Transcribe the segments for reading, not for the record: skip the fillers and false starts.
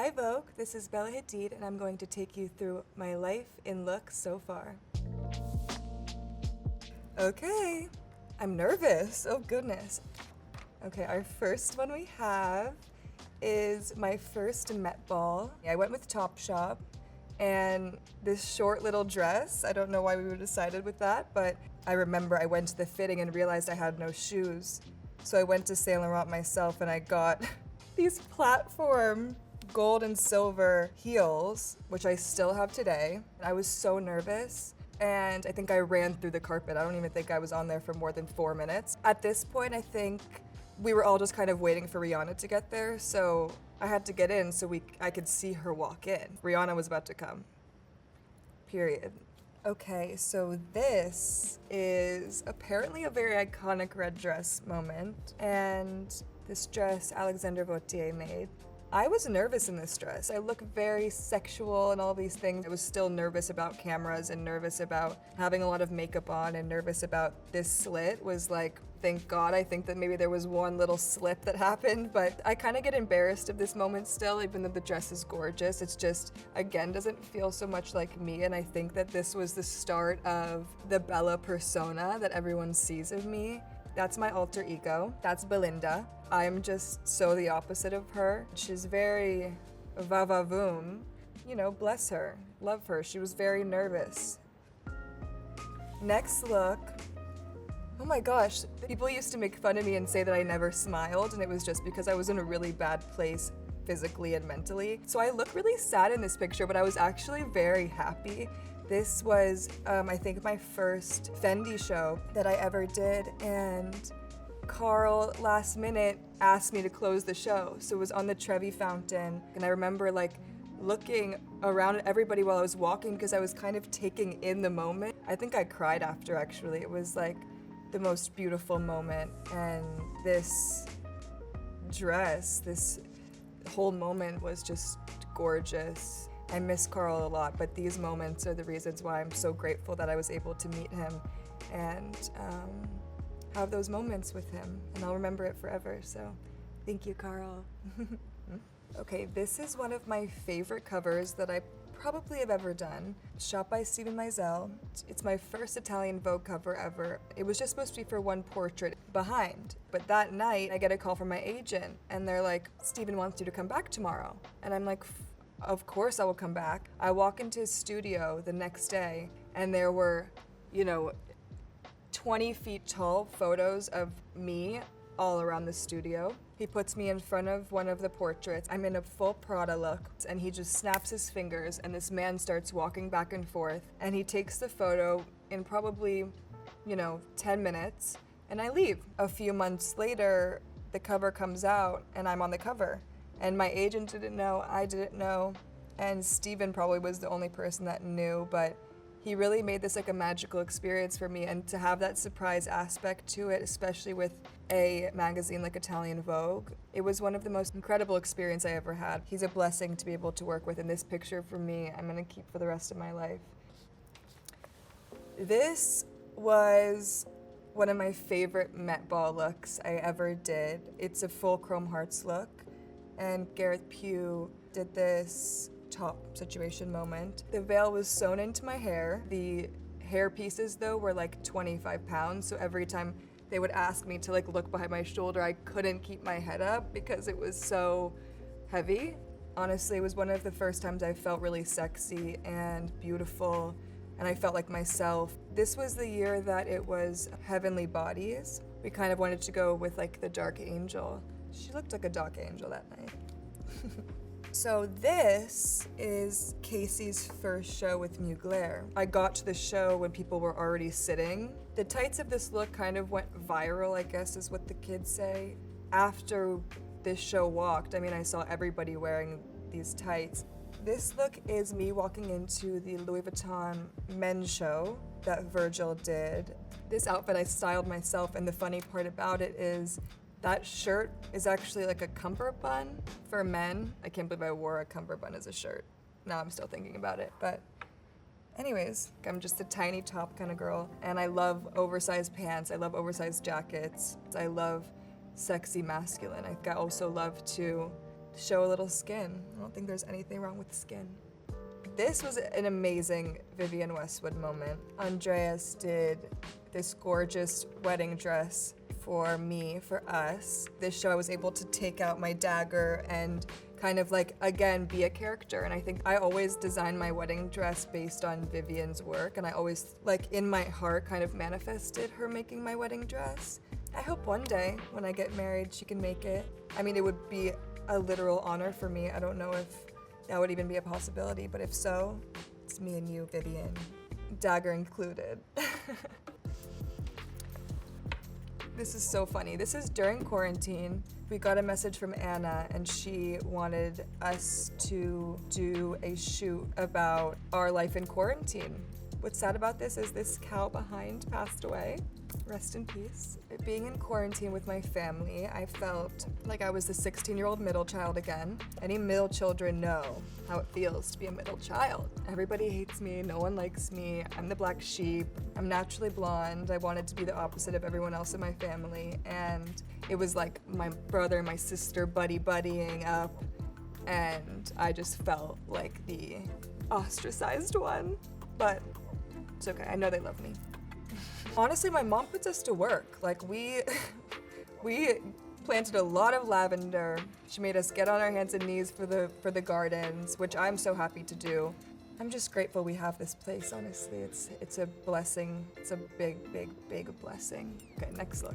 Hi Vogue, this is Bella Hadid and I'm going to take you through my life in looks so far. Okay, I'm nervous, oh goodness. Okay, our first one we have is my first Met Ball. I went with Topshop and this short little dress, I don't know why we decided with that, but I remember I went to the fitting and realized I had no shoes. So I went to Saint Laurent myself and I got these platform gold and silver heels, which I still have today. I was so nervous and I think I ran through the carpet. I don't even think I was on there for more than 4 minutes. At this point, I think we were all just kind of waiting for Rihanna to get there, so I had to get in so I could see her walk in. Rihanna was about to come. Period. Okay, so this is apparently a very iconic red dress moment, and this dress Alexander Vauthier made. I was nervous in this dress. I look very sexual and all these things. I was still nervous about cameras and nervous about having a lot of makeup on and nervous about this slit was like, thank God, I think that maybe there was one little slip that happened, but I kind of get embarrassed of this moment still, even though the dress is gorgeous. It's just, again, doesn't feel so much like me, and I think that this was the start of the Bella persona that everyone sees of me. That's my alter ego. That's Belinda. I'm just so the opposite of her. She's very va-va-voom. You know, bless her. Love her. She was very nervous. Next look. Oh my gosh. People used to make fun of me and say that I never smiled, and it was just because I was in a really bad place physically and mentally. So I look really sad in this picture, but I was actually very happy. This was, I think, my first Fendi show that I ever did, and Karl, last minute, asked me to close the show. So it was on the Trevi Fountain, and I remember like looking around at everybody while I was walking because I was kind of taking in the moment. I think I cried after, actually. It was like the most beautiful moment, and this dress, this whole moment was just gorgeous. I miss Karl a lot, but these moments are the reasons why I'm so grateful that I was able to meet him and have those moments with him, and I'll remember it forever, so thank you, Karl. Okay, this is one of my favorite covers that I probably have ever done. Shot by Steven Meisel. It's my first Italian Vogue cover ever. It was just supposed to be for one portrait behind, but that night I get a call from my agent, and they're like, Steven wants you to come back tomorrow. And I'm like, of course I will come back. I walk into his studio the next day and there were, 20 feet tall photos of me all around the studio. He puts me in front of one of the portraits. I'm in a full Prada look, and he just snaps his fingers and this man starts walking back and forth, and he takes the photo in probably, 10 minutes, and I leave. A few months later, the cover comes out and I'm on the cover. And my agent didn't know, I didn't know, and Steven probably was the only person that knew, but he really made this like a magical experience for me, and to have that surprise aspect to it, especially with a magazine like Italian Vogue, it was one of the most incredible experiences I ever had. He's a blessing to be able to work with, and this picture for me, I'm gonna keep for the rest of my life. This was one of my favorite Met Ball looks I ever did. It's a full chrome hearts look. And Gareth Pugh did this top situation moment. The veil was sewn into my hair. The hair pieces, though, were like 25 pounds, so every time they would ask me to like look behind my shoulder, I couldn't keep my head up because it was so heavy. Honestly, it was one of the first times I felt really sexy and beautiful, and I felt like myself. This was the year that it was Heavenly Bodies. We kind of wanted to go with like the Dark Angel. She looked like a dark angel that night. So this is Casey's first show with Mugler. I got to the show when people were already sitting. The tights of this look kind of went viral, I guess is what the kids say. After this show walked, I saw everybody wearing these tights. This look is me walking into the Louis Vuitton men's show that Virgil did. This outfit I styled myself, and the funny part about it is that shirt is actually like a cummerbund for men. I can't believe I wore a cummerbund as a shirt. Now I'm still thinking about it, but anyways, I'm just a tiny top kind of girl, and I love oversized pants. I love oversized jackets. I love sexy masculine. I also love to show a little skin. I don't think there's anything wrong with skin. This was an amazing Vivienne Westwood moment. Andreas did this gorgeous wedding dress for me, for us. This show I was able to take out my dagger and kind of like, again, be a character. And I think I always design my wedding dress based on Vivienne's work, and I always, like, in my heart kind of manifested her making my wedding dress. I hope one day when I get married she can make it. I mean, it would be a literal honor for me. I don't know if that would even be a possibility, but if so, it's me and you, Vivienne. Dagger included. This is so funny. This is during quarantine. We got a message from Anna, and she wanted us to do a shoot about our life in quarantine. What's sad about this is this cow behind passed away. Rest in peace. Being in quarantine with my family, I felt like I was the 16-year-old middle child again. Any middle children know how it feels to be a middle child. Everybody hates me, no one likes me, I'm the black sheep, I'm naturally blonde, I wanted to be the opposite of everyone else in my family, and it was like my brother and my sister buddying up, and I just felt like the ostracized one, but it's okay, I know they love me. Honestly, my mom puts us to work. Like, we planted a lot of lavender. She made us get on our hands and knees for the gardens, which I'm so happy to do. I'm just grateful we have this place, honestly. It's a blessing. It's a big blessing. Okay, next look.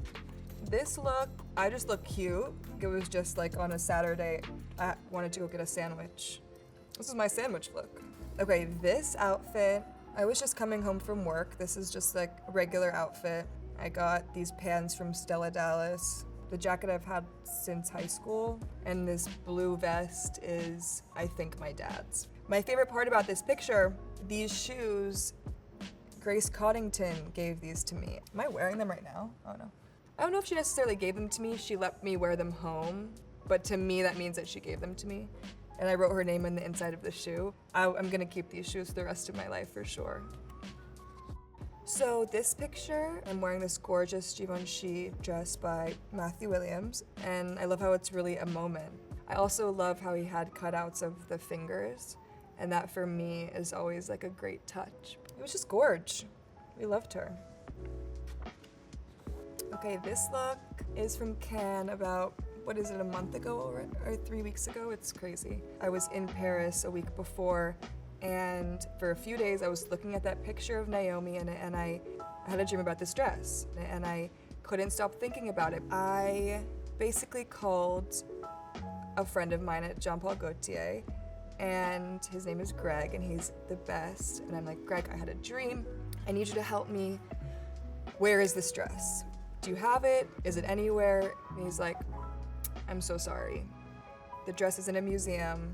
This look, I just look cute. It was just like on a Saturday, I wanted to go get a sandwich. This is my sandwich look. Okay, this outfit, I was just coming home from work. This is just like a regular outfit. I got these pants from Stella Dallas. The jacket I've had since high school, and this blue vest is, I think, my dad's. My favorite part about this picture, these shoes, Grace Coddington gave these to me. Am I wearing them right now? Oh no. I don't know if she necessarily gave them to me. She let me wear them home, but to me that means that she gave them to me. And I wrote her name on the inside of the shoe. I'm gonna keep these shoes for the rest of my life for sure. So this picture, I'm wearing this gorgeous Givenchy dress by Matthew Williams, and I love how it's really a moment. I also love how he had cutouts of the fingers, and that for me is always like a great touch. It was just gorge. We loved her. Okay, this look is from Cannes about, what is it, a month ago or 3 weeks ago? It's crazy. I was in Paris a week before, and for a few days I was looking at that picture of Naomi, and I had a dream about this dress, and I couldn't stop thinking about it. I basically called a friend of mine at Jean Paul Gaultier, and his name is Greg, and he's the best. And I'm like, Greg, I had a dream. I need you to help me. Where is this dress? Do you have it? Is it anywhere? And he's like, I'm so sorry. The dress is in a museum.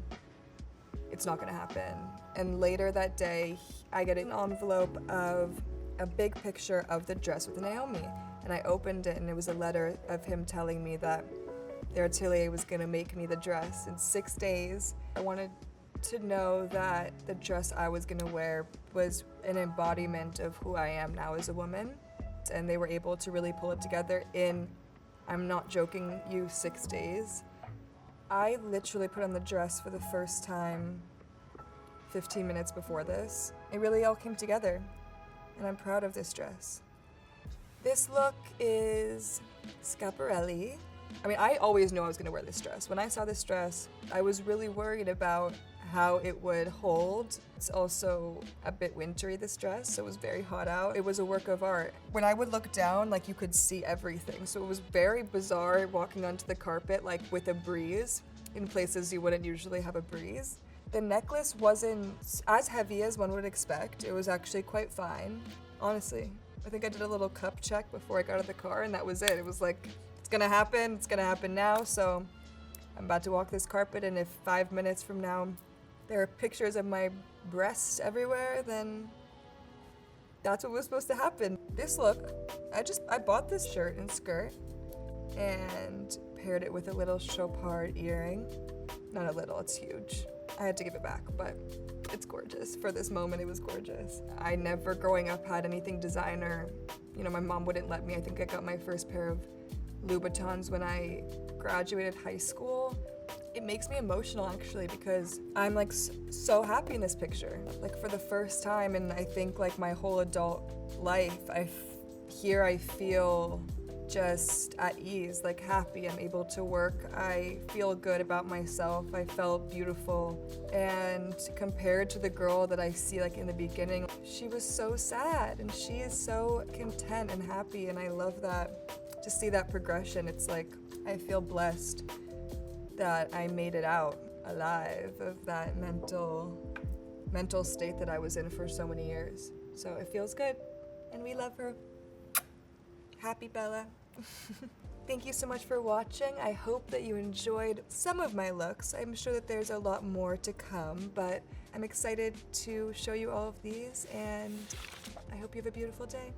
It's not gonna happen. And later that day, I get an envelope of a big picture of the dress with Naomi. And I opened it, and it was a letter of him telling me that their atelier was gonna make me the dress in 6 days. I wanted to know that the dress I was gonna wear was an embodiment of who I am now as a woman. And they were able to really pull it together in, I'm not joking you, 6 days. I literally put on the dress for the first time 15 minutes before this. It really all came together, and I'm proud of this dress. This look is Schiaparelli. I mean, I always knew I was gonna wear this dress. When I saw this dress, I was really worried about how it would hold. It's also a bit wintry, this dress, so it was very hot out. It was a work of art. When I would look down, like, you could see everything, so it was very bizarre walking onto the carpet, like, with a breeze in places you wouldn't usually have a breeze. The necklace wasn't as heavy as one would expect. It was actually quite fine, honestly. I think I did a little cup check before I got out of the car, and that was it. It was like, it's gonna happen now, so I'm about to walk this carpet, and if 5 minutes from now there are pictures of my breasts everywhere, then that's what was supposed to happen. This look, I bought this shirt and skirt and paired it with a little Chopard earring. Not a little, it's huge. I had to give it back, but it's gorgeous. For this moment, it was gorgeous. I never, growing up, had anything designer. You know, my mom wouldn't let me. I think I got my first pair of Louis Vuittons when I graduated high school. It makes me emotional actually because I'm like so happy in this picture. Like for the first time in I think like my whole adult life, here I feel just at ease, like happy. I'm able to work. I feel good about myself. I felt beautiful. And compared to the girl that I see like in the beginning, she was so sad and she is so content and happy, and I love that. To see that progression, it's like I feel blessed that I made it out alive of that mental state that I was in for so many years. So it feels good, and we love her. Happy Bella. Thank you so much for watching. I hope that you enjoyed some of my looks. I'm sure that there's a lot more to come, but I'm excited to show you all of these, and I hope you have a beautiful day.